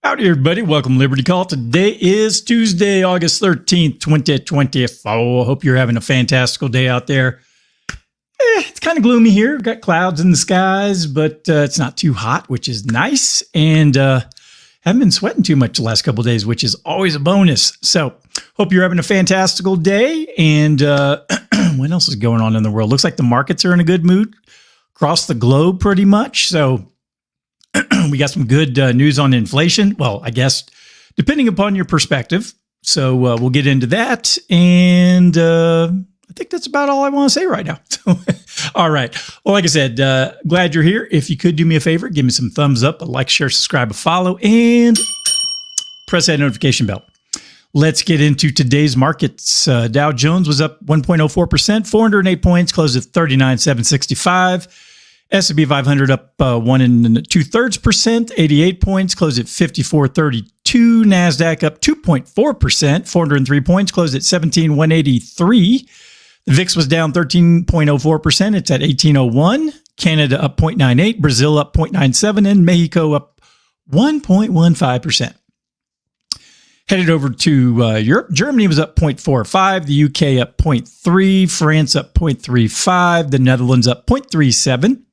Howdy, everybody. Welcome to Liberty Call. Today is Tuesday, August 13th, 2024. Hope you're having a fantastical day out there. It's kind of gloomy here. We've got clouds in the skies, but it's not too hot, which is nice. And haven't been sweating too much the last couple of days, which is always a bonus. So hope you're having a fantastical day. And what else is going on in the world? Looks like the markets are in a good mood across the globe pretty much. So we got some good news on inflation. Well, I guess depending upon your perspective. So we'll get into that. And I think that's about all I want to say right now. So, all right. Well, like I said, glad you're here. If you could do me a favor, give me some thumbs up, a like, share, subscribe, a follow, and press that notification bell. Let's get into today's markets. Dow Jones was up 1.04%, 408 points, closed at 39,765. S&P 500 up 1 2/3%, 88 points, closed at 5432. NASDAQ up 2.4%, 403 points, closed at 17,183. The VIX was down 13.04%. It's at 1801. Canada up 0.98, Brazil up 0.97, and Mexico up 1.15%. Headed over to Europe. Germany was up 0.45, the UK up 0.3, France up 0.35, the Netherlands up 0.37.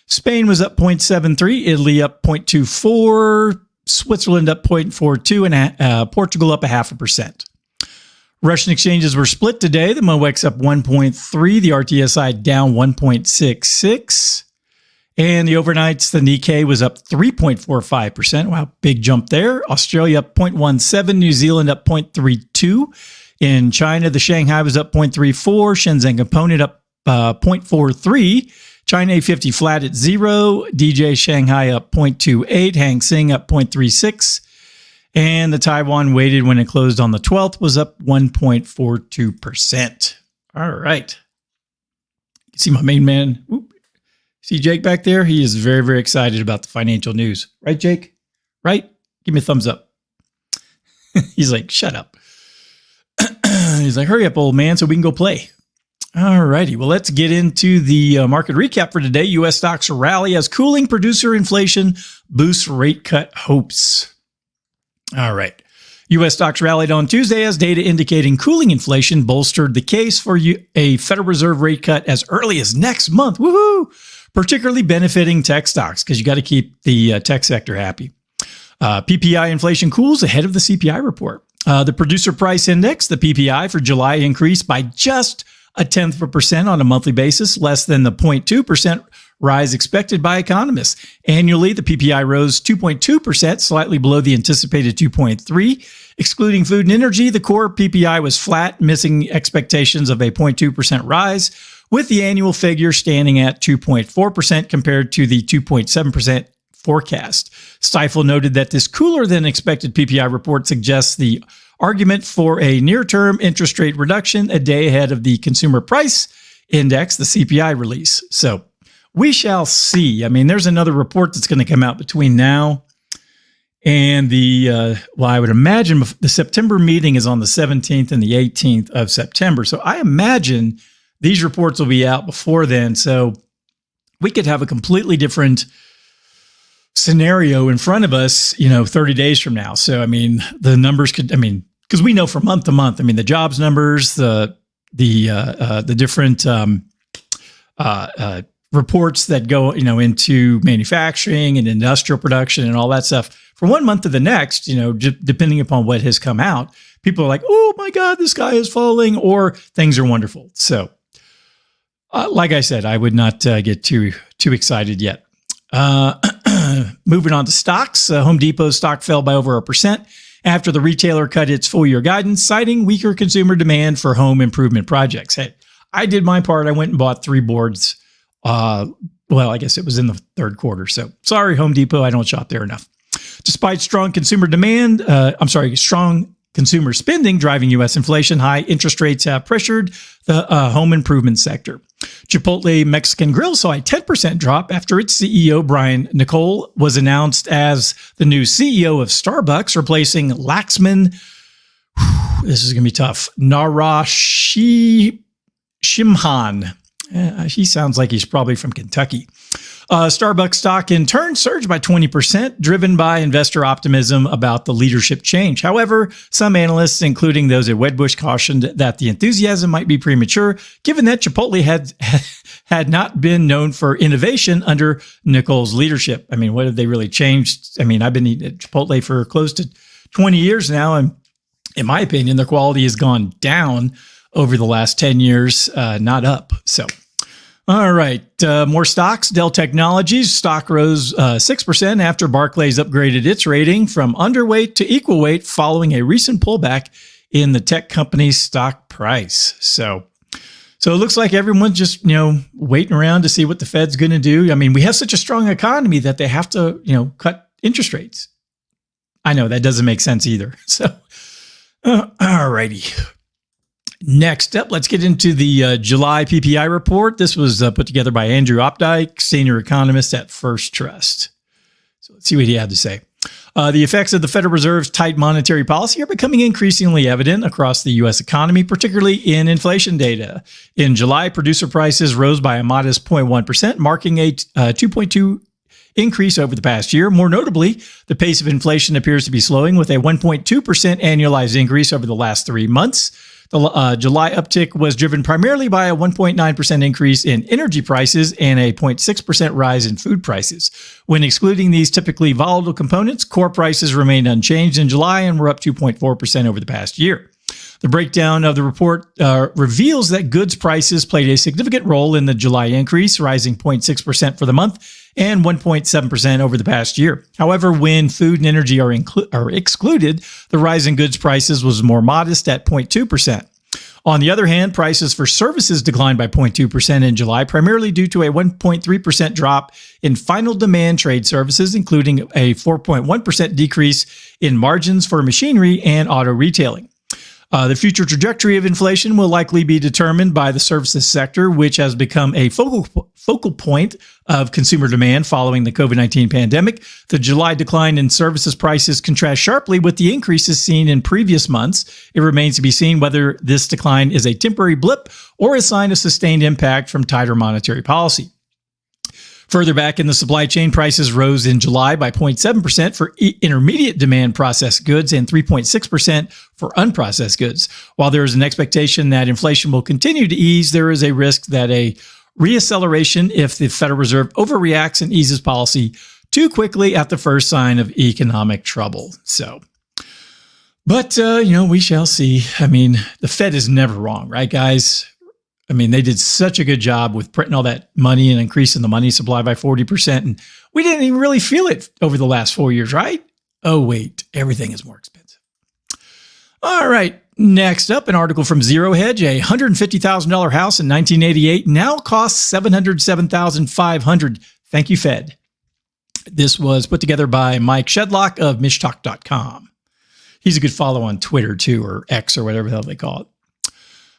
Spain was up 0.73, Italy up 0.24, Switzerland up 0.42, and Portugal up 0.5%. Russian exchanges were split today. The MOEX up 1.3, the RTSI down 1.66, and the overnights, the Nikkei was up 3.45%. Wow, big jump there. Australia up 0.17, New Zealand up 0.32. In China, the Shanghai was up 0.34, Shenzhen Component up 0.43. China A50 flat at 0, DJ Shanghai up 0.28, Hang Seng up 0.36, and the Taiwan weighted when it closed on the 12th was up 1.42%. All right. You see my main man. Whoop. See Jake back there? He is very, very excited about the financial news. Right, Jake? Right? Give me a thumbs up. He's like, shut up. He's like, hurry up, old man, so we can go play. All righty. Well, let's get into the market recap for today. U.S. stocks rally as cooling producer inflation boosts rate cut hopes. All right. U.S. stocks rallied on Tuesday as data indicating cooling inflation bolstered the case for a Federal Reserve rate cut as early as next month. Woohoo! Particularly benefiting tech stocks because you got to keep the tech sector happy. PPI inflation cools ahead of the CPI report. The producer price index, the PPI for July, increased by just 0.1% on a monthly basis, less than the 0.2% rise expected by economists. Annually, the PPI rose 2.2%, slightly below the anticipated 2.3%. Excluding food and energy, the core PPI was flat, missing expectations of a 0.2% rise, with the annual figure standing at 2.4% compared to the 2.7% forecast. Stifel noted that this cooler than expected PPI report suggests the argument for a near-term interest rate reduction a day ahead of the consumer price index, the CPI release. So we shall see. I mean, there's another report that's going to come out between now and the, well, I would imagine the September meeting is on the 17th and the 18th of September. So I imagine these reports will be out before then. So we could have a completely different scenario in front of us, 30 days from now. So, I mean, the numbers could, because we know from month to month, the jobs numbers, the different reports that go, into manufacturing and industrial production and all that stuff from one month to the next, depending upon what has come out, people are like, oh my God, the sky is falling, or things are wonderful. So, like I said, I would not get too excited yet. Moving on to stocks, Home Depot's stock fell by over 1% after the retailer cut its full-year guidance, citing weaker consumer demand for home improvement projects. Hey, I did my part. I went and bought 3 boards. Well, I guess it was in the third quarter. So sorry, Home Depot, I don't shop there enough. Despite strong consumer demand, strong consumer spending driving U.S. inflation, high interest rates have pressured the home improvement sector. Chipotle Mexican Grill saw a 10% drop after its CEO, Brian Nicole, was announced as the new CEO of Starbucks, replacing Laxman, this is going to be tough, Narashimhan. He sounds like he's probably from Kentucky. Starbucks stock in turn surged by 20%, driven by investor optimism about the leadership change. However, some analysts, including those at Wedbush, cautioned that the enthusiasm might be premature, given that Chipotle had not been known for innovation under Nicole's leadership. I mean, what have they really changed? I mean, I've been eating at Chipotle for close to 20 years now, and in my opinion, their quality has gone down over the last 10 years, not up. So, all right, more stocks. Dell Technologies stock rose 6% after Barclays upgraded its rating from underweight to equal weight following a recent pullback in the tech company's stock price. So it looks like everyone's just, waiting around to see what the Fed's going to do. I mean, we have such a strong economy that they have to, cut interest rates. I know that doesn't make sense either. So, all righty. Next up, let's get into the July PPI report. This was put together by Andrew Opdyke, senior economist at First Trust. So let's see what he had to say. The effects of the Federal Reserve's tight monetary policy are becoming increasingly evident across the U.S. economy, particularly in inflation data. In July, producer prices rose by a modest 0.1%, marking a 2.2% increase over the past year. More notably, the pace of inflation appears to be slowing, with a 1.2% annualized increase over the last 3 months. The July uptick was driven primarily by a 1.9% increase in energy prices and a 0.6% rise in food prices. When excluding these typically volatile components, core prices remained unchanged in July and were up 2.4% over the past year. The breakdown of the report reveals that goods prices played a significant role in the July increase, rising 0.6% for the month and 1.7% over the past year. However, when food and energy are excluded, the rise in goods prices was more modest at 0.2%. On the other hand, prices for services declined by 0.2% in July, primarily due to a 1.3% drop in final demand trade services, including a 4.1% decrease in margins for machinery and auto retailing. The future trajectory of inflation will likely be determined by the services sector, which has become a focal point of consumer demand following the COVID-19 pandemic. The July decline in services prices contrasts sharply with the increases seen in previous months. It remains to be seen whether this decline is a temporary blip or a sign of sustained impact from tighter monetary policy. Further back in the supply chain, prices rose in July by 0.7% for intermediate demand processed goods and 3.6% for unprocessed goods. While there is an expectation that inflation will continue to ease, there is a risk that a reacceleration if the Federal Reserve overreacts and eases policy too quickly at the first sign of economic trouble. But we shall see. I mean, the Fed is never wrong, right, guys? I mean, they did such a good job with printing all that money and increasing the money supply by 40%. And we didn't even really feel it over the last 4 years, right? Oh, wait, everything is more expensive. All right. Next up, an article from Zero Hedge. A $150,000 house in 1988 now costs $707,500. Thank you, Fed. This was put together by Mike Shedlock of mishtalk.com. He's a good follow on Twitter, too, or X, or whatever the hell they call it.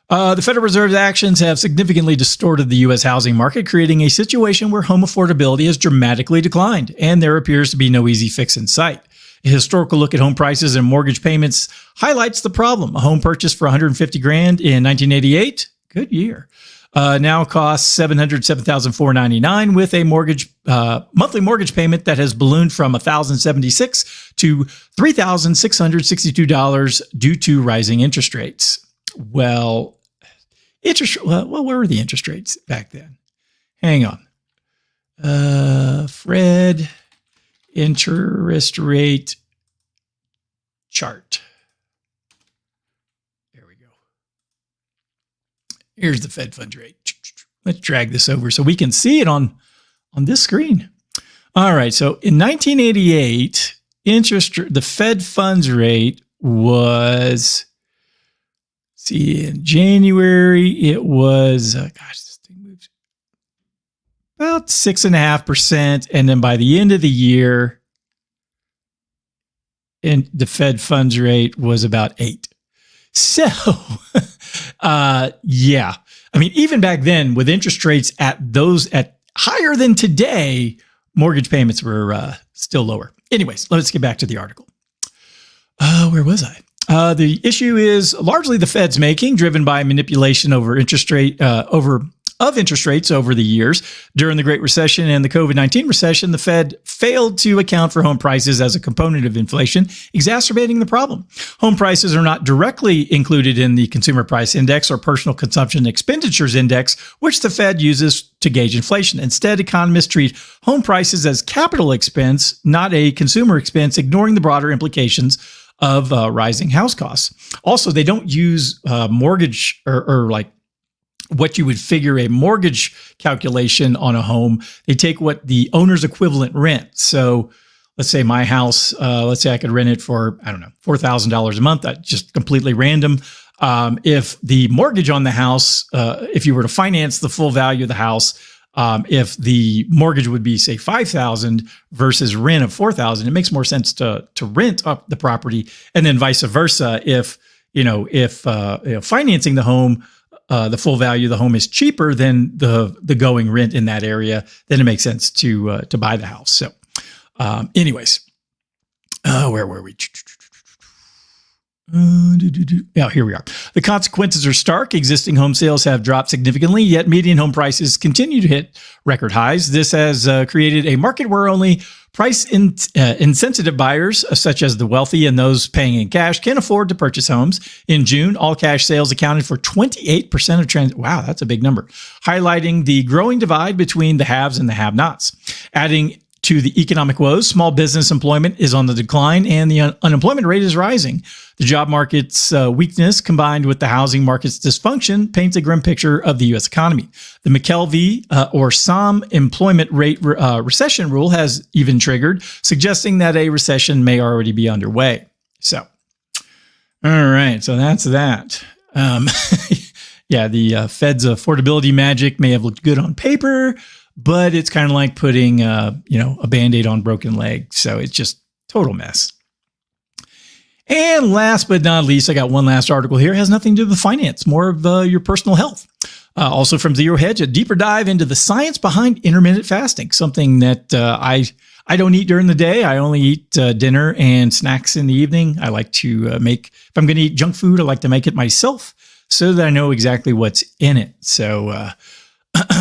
The Federal Reserve's actions have significantly distorted the U.S. housing market, creating a situation where home affordability has dramatically declined, and there appears to be no easy fix in sight. A historical look at home prices and mortgage payments highlights the problem. A home purchase for $150,000 in 1988, good year, now costs $707,499 with a monthly mortgage payment that has ballooned from $1,076 to $3,662 due to rising interest rates. Well, where were the interest rates back then? Hang on. Fed interest rate chart. There we go. Here's the Fed funds rate. Let's drag this over so we can see it on this screen. All right. So in 1988, the Fed funds rate was, in January, it was, this thing moves about 6.5%. And then by the end of the year, and the Fed funds rate was about 8%. So, yeah. I mean, even back then, with interest rates at higher than today, mortgage payments were still lower. Anyways, let's get back to the article. Where was I? The issue is largely the Fed's making, driven by manipulation over interest rate, over of interest rates over the years. During the Great Recession and the COVID-19 recession, the Fed failed to account for home prices as a component of inflation, exacerbating the problem. Home prices are not directly included in the Consumer Price Index or Personal Consumption Expenditures Index, which the Fed uses to gauge inflation. Instead, economists treat home prices as capital expense, not a consumer expense, ignoring the broader implications of rising house costs. Also, they don't use mortgage or like what you would figure a mortgage calculation on a home. They take what the owner's equivalent rent. So let's say my house, let's say I could rent it for, I don't know, $4,000 a month. That's just completely random. If the mortgage on the house, if you were to finance the full value of the house, if the mortgage would be, say, $5,000 versus rent of $4,000, it makes more sense to rent up the property, and then vice versa. If financing the home, the full value of the home is cheaper than the going rent in that area, then it makes sense to buy the house. So, anyways, where were we? Yeah, here we are. The consequences are stark. Existing home sales have dropped significantly, yet median home prices continue to hit record highs. This has created a market where only price-insensitive buyers, such as the wealthy and those paying in cash, can afford to purchase homes. In June, all cash sales accounted for 28% of trends. Wow, that's a big number, highlighting the growing divide between the haves and the have-nots. Adding to the economic woes, small business employment is on the decline and the unemployment rate is rising. The job market's weakness combined with the housing market's dysfunction paints a grim picture of the U.S. economy. The McKelvey or SOM employment rate recession rule has even triggered, suggesting that a recession may already be underway. So, all right, so that's that. Yeah, the Fed's affordability magic may have looked good on paper, but it's kind of like putting, a Band-Aid on broken leg. So it's just total mess. And last but not least, I got one last article here. It has nothing to do with finance, more of your personal health. Also from Zero Hedge, a deeper dive into the science behind intermittent fasting, something that I don't eat during the day. I only eat dinner and snacks in the evening. I like to make, if I'm going to eat junk food, I like to make it myself so that I know exactly what's in it. So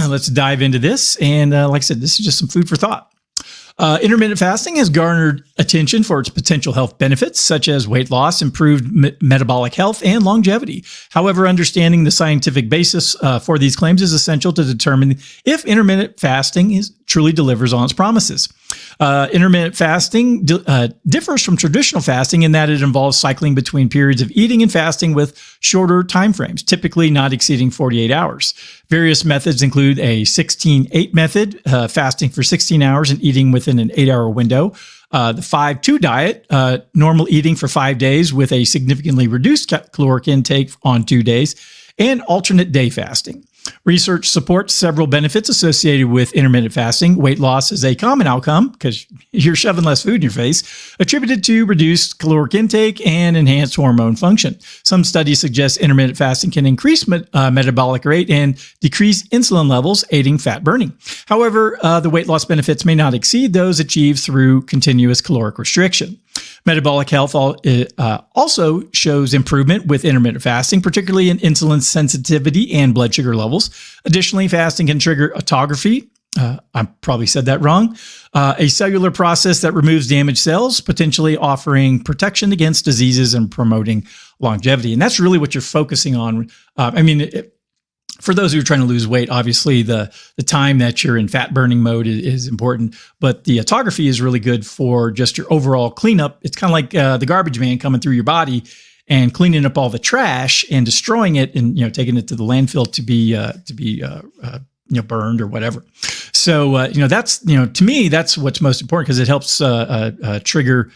let's dive into this. And like I said, this is just some food for thought. Intermittent fasting has garnered attention for its potential health benefits, such as weight loss, improved metabolic health, and longevity. However, understanding the scientific basis for these claims is essential to determine if intermittent fasting truly delivers on its promises. Intermittent fasting differs from traditional fasting in that it involves cycling between periods of eating and fasting with shorter time frames, typically not exceeding 48 hours. Various methods include a 16-8 method, fasting for 16 hours and eating within an 8-hour window. The 5-2 diet, normal eating for 5 days with a significantly reduced caloric intake on 2 days, and alternate day fasting. Research supports several benefits associated with intermittent fasting. Weight loss is a common outcome because you're shoving less food in your face, attributed to reduced caloric intake and enhanced hormone function. Some studies suggest intermittent fasting can increase metabolic rate and decrease insulin levels, aiding fat burning. However, the weight loss benefits may not exceed those achieved through continuous caloric restriction. Metabolic health also shows improvement with intermittent fasting, particularly in insulin sensitivity and blood sugar levels. Additionally, fasting can trigger autophagy. I probably said that wrong. A cellular process that removes damaged cells, potentially offering protection against diseases and promoting longevity. And that's really what you're focusing on. For those who are trying to lose weight, obviously the time that you're in fat burning mode is important, but the autophagy is really good for just your overall cleanup. It's kind of like the garbage man coming through your body and cleaning up all the trash and destroying it and taking it to the landfill to be burned or whatever. So that's to me that's what's most important because it helps trigger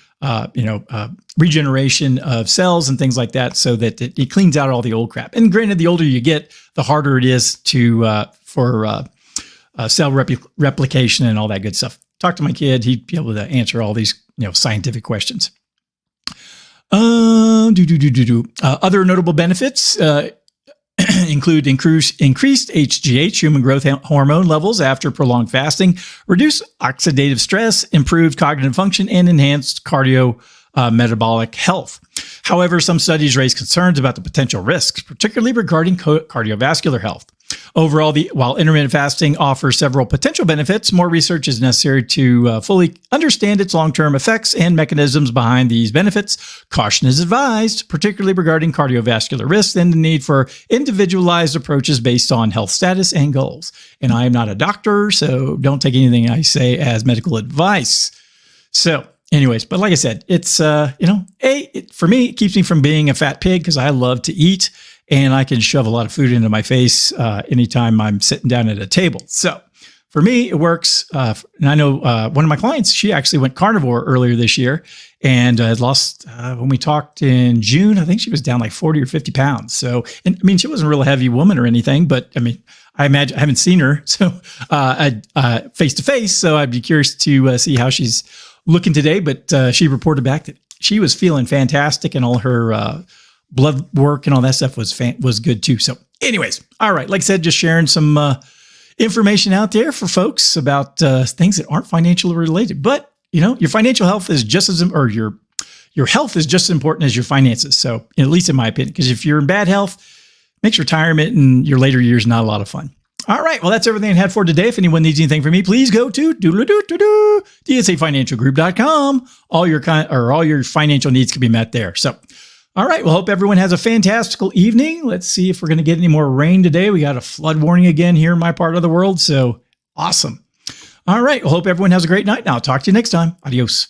regeneration of cells and things like that, so that it cleans out all the old crap. And granted, the older you get, the harder it is for cell replication and all that good stuff. Talk to my kid; he'd be able to answer all these scientific questions. Other notable benefits include increased HGH, human growth hormone levels after prolonged fasting, reduced oxidative stress, improved cognitive function, and enhanced metabolic health. However, some studies raise concerns about the potential risks, particularly regarding cardiovascular health. Overall, while intermittent fasting offers several potential benefits, more research is necessary to fully understand its long-term effects and mechanisms behind these benefits. Caution is advised, particularly regarding cardiovascular risks and the need for individualized approaches based on health status and goals. And I am not a doctor, so don't take anything I say as medical advice. So anyways, but like I said, it's, for me, it keeps me from being a fat pig because I love to eat. And I can shove a lot of food into my face anytime I'm sitting down at a table. So for me, it works. And I know one of my clients, she actually went carnivore earlier this year and had lost, when we talked in June, I think she was down like 40 or 50 pounds. So, and I mean, she wasn't a real heavy woman or anything, but I mean, I imagine I haven't seen her so face to face. So I'd be curious to see how she's looking today. But she reported back that she was feeling fantastic and all her blood work and all that stuff was good too. So anyways, all right. Like I said, just sharing some information out there for folks about things that aren't financially related. But, your financial health is just as, or your health is just as important as your finances. So at least in my opinion, because if you're in bad health, makes retirement and your later years not a lot of fun. All right. Well, that's everything I had for today. If anyone needs anything from me, please go to DSAFinancialGroup.com. All your financial needs can be met there. So all right. Well, hope everyone has a fantastical evening. Let's see if we're going to get any more rain today. We got a flood warning again here in my part of the world. So awesome. All right. Well, hope everyone has a great night. Now I'll talk to you next time. Adios.